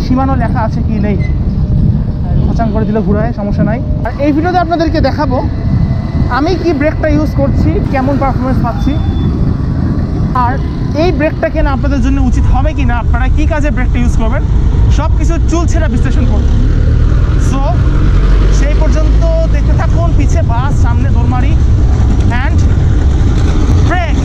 সীমানো লেখা আছে কি নেই। খচাং করে দিলে ঘুরায়, সমস্যা নাই। আর এই ভিডিওতে আপনাদেরকে দেখাবো আমি কি ব্রেকটা ইউজ করছি, কেমন পারফরমেন্স পাচ্ছি, আর এই ব্রেকটা কেন আপনাদের জন্য উচিত হবে কি না, আপনারা কী কাজে ব্রেকটা ইউজ করবেন, সব কিছু চুলছেরা বিশ্লেষণ করবেন। সো সেই পর্যন্ত দেখতে থাকুন। পিছে বাস, সামনে দৌড়মারি অ্যান্ড ব্রেক।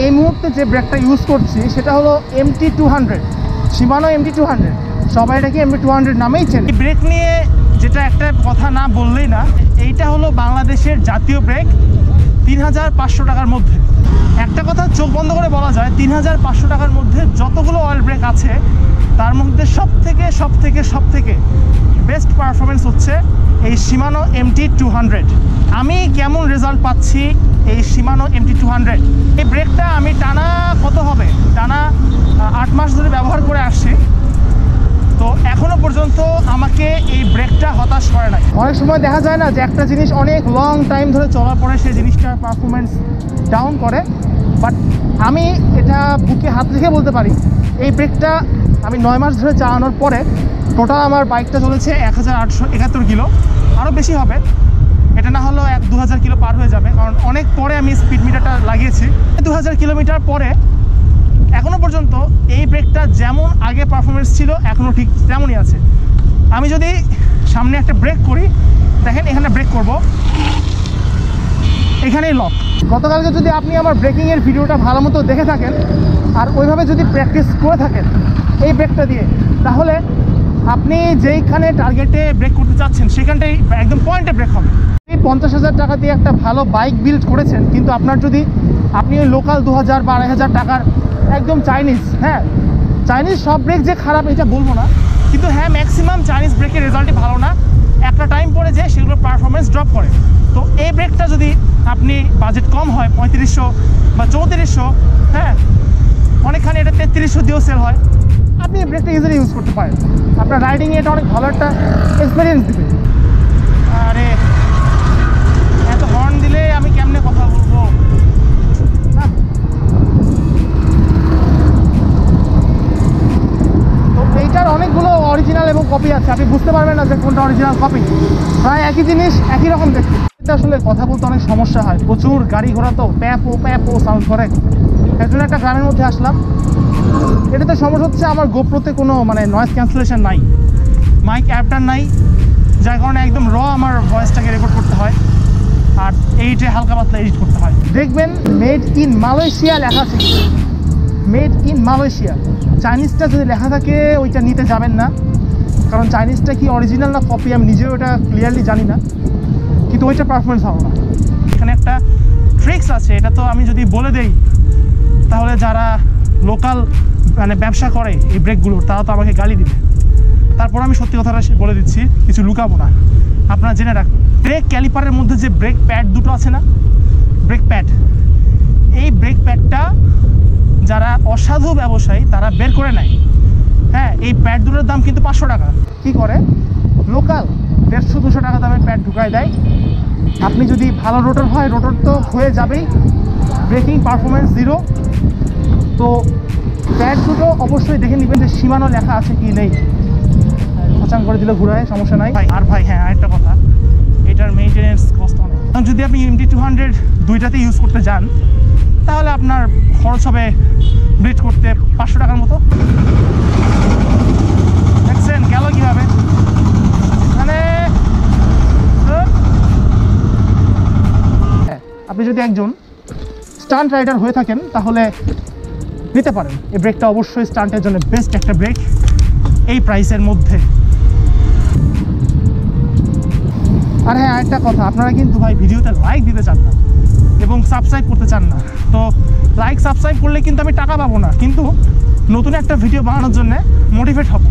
এই মুহূর্তে যে ব্রেকটা ইউজ করছি সেটা হলো MT200, শিমানো MT200। সবাই এটাকে MT200 নামেই চেনে। এই ব্রেক নিয়ে যেটা একটা কথা না বললেই না, এইটা হলো বাংলাদেশের জাতীয় ব্রেক, 3500 টাকার মধ্যে। একটা কথা চোখ বন্ধ করে বলা যায়, 3500 টাকার মধ্যে যতগুলো অয়েল ব্রেক আছে তার মধ্যে সব থেকে বেস্ট পারফরমেন্স হচ্ছে এই শিমানো MT200। আমি কেমন রেজাল্ট পাচ্ছি এই শিমানো MT200, এই ব্রেকটা আমি টানা টানা 8 মাস ধরে ব্যবহার করে আসছি। তো এখনো পর্যন্ত আমাকে এই ব্রেকটা হতাশ করে নাই। অনেক সময় দেখা যায় না যে একটা জিনিস অনেক লং টাইম ধরে চলার পরে সেই জিনিসটার পারফরমেন্স ডাউন করে, বাট আমি এটা বুকে হাত রেখে বলতে পারি এই ব্রেকটা আমি 9 মাস ধরে চালানোর পরে টোটাল আমার বাইকটা চলেছে 1871 কিলো, আরও বেশি হবে। এটা না হলেও 2000 কিলো পার হয়ে যাবে, কারণ অনেক পরে আমি স্পিড মিটারটা লাগিয়েছি। 2000 কিলোমিটার পরে এখনও পর্যন্ত এই ব্রেকটা যেমন আগে পারফরমেন্স ছিল এখনও ঠিক তেমনই আছে। আমি যদি সামনে একটা ব্রেক করি, দেখেন এখানে ব্রেক করব, এখানেই লক। গতকালকে যদি আপনি আমার ব্রেকিংয়ের ভিডিওটা ভালো মতো দেখে থাকেন আর ওইভাবে যদি প্র্যাকটিস করে থাকেন এই ব্রেকটা দিয়ে, তাহলে আপনি যেইখানে টার্গেটে ব্রেক করতে চাচ্ছেন সেখানটাই একদম পয়েন্টে ব্রেক হবে। এই 50,000 টাকা দিয়ে একটা ভালো বাইক বিল্ড করেছেন, কিন্তু আপনার যদি আপনি ওই লোকাল 2000 বা 2500 টাকার একদম চাইনিজ সব ব্রেক যে খারাপ এটা বলবো না, কিন্তু হ্যাঁ ম্যাক্সিমাম চাইনিজ ব্রেকের রেজাল্টই ভালো না, একটা টাইম পরে যে সেগুলোর পারফরমেন্স ড্রপ করে। তো এই ব্রেকটা যদি আপনি বাজেট কম হয় 3500 বা 3400, হ্যাঁ অনেকখানি এটা 3300 দিয়েও সেল হয়, আপনি এই ব্রেকটা ইজিলি ইউজ করতে পারেন। আপনার রাইডিংয়ে এটা অনেক ভালো একটা এক্সপিরিয়েন্স দেবে। আরে এত হর্ন দিলে আমি কেমনে কথা বলবো। তো এইটার অনেকগুলো অরিজিনাল এবং কপি আছে, আপনি বুঝতে পারবেন না যে কোনটা অরিজিনাল কপি। প্রায় একই জিনিস একই রকম দেখতে। এটা আসলে কথা বলতে অনেক সমস্যা হয়, প্রচুর গাড়ি ঘোড়া তো প্যাপো সাউন্ড করে। এর জন্য একটা গ্রামের মধ্যে আসলাম। এটাতে সমস্যা হচ্ছে আমার গোপ্রোতে কোনো নয়েজ ক্যান্সেলেশন নাই, মাইক অ্যাপটার নাই, যার কারণে একদম আমার ভয়েসটাকে রেকর্ড করতে হয়, আর এইটে হালকা পাতলা এডিট করতে হয়। দেখবেন মেড ইন মালয়েশিয়া লেখা আছে, মেড ইন মালয়েশিয়া। চাইনিজটা যদি লেখা থাকে ওইটা নিতে যাবেন না, কারণ চাইনিজটা কি অরিজিনাল না কপি আমি নিজেও এটা ক্লিয়ারলি জানি না, কিন্তু ওইটা পারফরমেন্স ভালো না। এখানে একটা ট্রিক্স আছে, এটা তো আমি যদি বলে দেই তাহলে যারা লোকাল ব্যবসা করে এই ব্রেকগুলোর তারা তো আমাকে গালি দিবে। তারপর আমি সত্যি কথাটা বলে দিচ্ছি, কিছু লুকাবো না, আপনারা জেনে রাখুন। ব্রেক ক্যালিপারের মধ্যে যে ব্রেক প্যাড দুটো আছে না, ব্রেক প্যাড, এই ব্রেক প্যাডটা যারা অসাধু ব্যবসায়ী তারা বের করে নেয়। হ্যাঁ, এই প্যাড দুটোর দাম কিন্তু 500 টাকা। কী করে লোকাল 150-200 টাকা দামের প্যাড ঢুকায় দেয়। আপনি যদি ভালো রোটর হয়, রোটর তো হয়ে যাবেই, ব্রেকিং পারফরমেন্স জিরো। তো প্যাড দুটো অবশ্যই দেখে নেবেন যে শিমানো লেখা আছে কি নেই। খচাং করে দিলে ঘুরায়, সমস্যা নাই। ভাই হ্যাঁ, আরেকটা কথা, এটার মেইনটেনেন্স কস্ট অনেক। যদি আপনি MT200 দুইটাতে ইউজ করতে যান তাহলে আপনার খরচ হবে ব্রিজ করতে 500 টাকার মতো। দেখছেন গেল কীভাবে, আপনি যদি একজন স্টান্ট রাইডার হয়ে থাকেন তাহলে নিতে পারেন এই ব্রেকটা। অবশ্যই স্টান্টের জন্য বেস্ট একটা ব্রেক এই প্রাইসের মধ্যে। আর হ্যাঁ, আরেকটা কথা, আপনারা কিন্তু ভাই ভিডিওতে লাইক দিতে চান না এবং সাবস্ক্রাইব করতে চান না। তো লাইক সাবস্ক্রাইব করলে কিন্তু আমি টাকা পাবো না, কিন্তু নতুন একটা ভিডিও বানানোর জন্য মোটিভেট হব।